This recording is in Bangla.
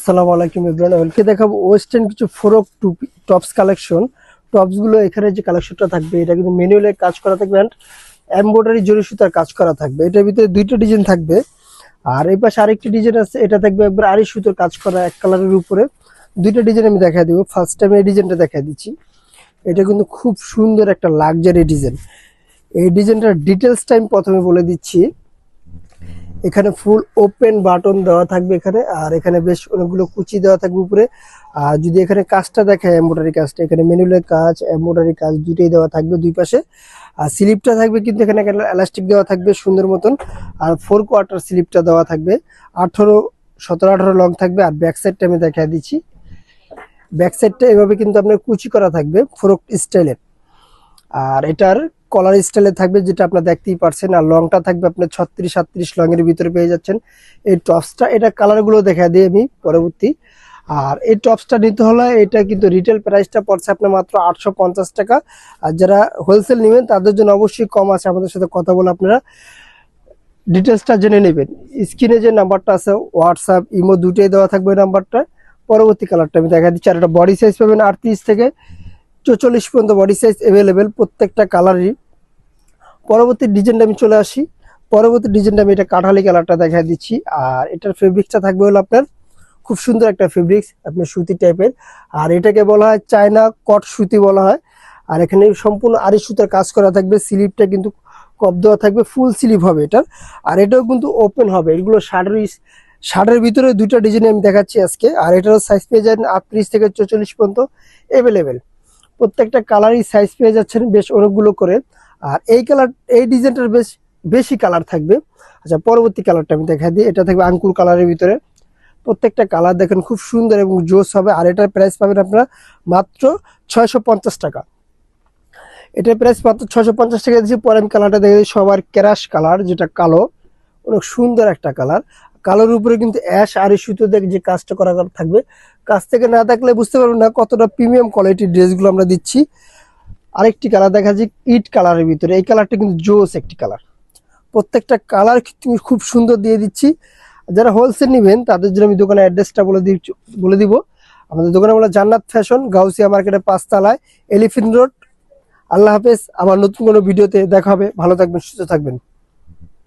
আসসালামু আলাইকুম এভরিওয়ান, ওয়েলকে দেখাবো ওয়েস্টার্ন কিছু ফ্রক টপস কালেকশন। টপস গুলো এখানে যে কালেকশনটা থাকবে এটা কিন্তু ম্যানুয়ালে কাজ করা থাকবে এন্ড এমব্রয়ডারি জরি সুতার কাজ করা থাকবে। এটার ভিতরে দুইটা ডিজাইন থাকবে, আর এই পাশে আরেকটি ডিজাইন আছে, এটা থাকবে একবার আড়ি সুতোর কাজ করা এক কালারের উপরে। দুইটা ডিজাইন আমি দেখা দিব। ফার্স্ট টাইম এই ডিজাইনটা দেখা দিচ্ছি। এটা কিন্তু খুব সুন্দর একটা লাক্সারি ডিজাইন। এই ডিজাইনটার ডিটেলস টাইম প্রথমে বলে দিচ্ছি। এখানে ফুল ওপেন বাটন দেওয়া থাকবে এখানে, আর এখানে বেশ অনেকগুলো কুচি দেওয়া থাকবে উপরে। আর যদি এখানে কাজটা দেখায় এমব্রয়ডারি কাজটা, এখানে ম্যানুয়ালের কাজ এমব্রয়ডারি কাজ দুটোই দেওয়া থাকবে দুই পাশে। আর স্লিপটা থাকবে কিন্তু এখানে এলাস্টিক দেওয়া থাকবে সুন্দর মতন। আর 4/4 স্লিপটা দেওয়া থাকবে, 17-18 লং থাকবে। আর ব্যাক সাইডটা আমি দেখা দিচ্ছি। ব্যাক সাইডটা এভাবে কিন্তু আপনার কুচি করা থাকবে ফ্রক স্টাইলের। আর এটার কলার স্টাইলে থাকবে, যেটা আপনারা দেখতেই পারছেন। আর লংটা থাকবে আপনার 36-38 লং এর ভিতরে পেয়ে যাচ্ছেন। এই টপসটা এটা কালার গুলো দেখা দিই আমি পরবর্তী। আর এই টপসটা নিতে হলে এটা কিন্তু রিটেল প্রাইসটা পড়ছে আপনার মাত্র 850 টাকা। আর যারা হোলসেল নেবেন তাদের জন্য অবশ্যই কম আছে, আমাদের সাথে কথা বলে আপনারা ডিটেলসটা জেনে নেবেন। স্ক্রিনে যে নাম্বারটা আছে হোয়াটসঅ্যাপ ইমো দুটোই দেওয়া থাকবে ওই নাম্বারটা। পরবর্তী কালারটা আমি দেখা দিচ্ছি। আর এটা বডি সাইজ পাবেন 38 থেকে 44 পর্যন্ত বডি সাইজ অ্যাভেলেবেল প্রত্যেকটা কালারই। পরবর্তী ডিজাইনটা আমি চলে আসি। পরবর্তী ডিজাইনটা আমি এটা কাঠালি কালারটা দেখা দিচ্ছি। আর এটার ফেব্রিক্সটা থাকবে হলো আপনার খুব সুন্দর একটা ফেব্রিক্স, আপনার সুতি টাইপের। আর এটাকে বলা হয় চায়না কট সুতি বলা হয়। আর এখানে সম্পূর্ণ আড়ি সুতার কাজ করা থাকবে। স্লিপটা কিন্তু কপ দেওয়া থাকবে, ফুল স্লিভ হবে এটার। আর এটাও কিন্তু ওপেন হবে। এগুলো শার্টের ভিতরে দুইটা ডিজাইন আমি দেখাচ্ছি আজকে। আর এটারও সাইজ পেয়ে যাবেন 38 থেকে 44 পর্যন্ত অ্যাভেলেবেল। প্রত্যেকটা কালারই সাইজ পেয়ে যাচ্ছেন বেশ অনেকগুলো করে। আর এই ডিজাইনটার বেশি কালার থাকবে। আচ্ছা, পরবর্তী কালারটা আমি দেখা দিই। এটা থাকবে আঙ্কুর কালারের ভিতরে। প্রত্যেকটা কালার দেখেন খুব সুন্দর এবং জোস হবে। আর এটার প্রাইস পাবেন আপনারা মাত্র 650 টাকা। এটার প্রাইস মাত্র 650 টাকা দিচ্ছি। পরে আমি কালারটা দেখে দিই, সবার ক্রাশ কালার, যেটা কালো, অনেক সুন্দর একটা কালার। কালোর উপরে কিন্তু অ্যাশ আর সুতো দিয়ে যে কাজটা করা থাকবে। কাজ থেকে না থাকলে বুঝতে পারবেন না কতটা প্রিমিয়াম কোয়ালিটির ড্রেসগুলো আমরা দিচ্ছি। আরেকটি কালার দেখা যাচ্ছে ইট কালারের ভিতরে। এই কালারটা কিন্তু জোস একটি কালার। প্রত্যেকটা কালার খুব সুন্দর দিয়ে দিচ্ছি। যারা হোলসেল নেবেন তাদের জন্য আমি দোকানের অ্যাড্রেসটা বলে দিব। আমাদের দোকানে বলে জান্নাত ফ্যাশন, গাউসিয়া মার্কেটের 5 তলায়, এলিফ্যান্ট রোড। আল্লাহ হাফেজ। আবার নতুন কোনো ভিডিওতে দেখা হবে। ভালো থাকবেন, সুস্থ থাকবেন।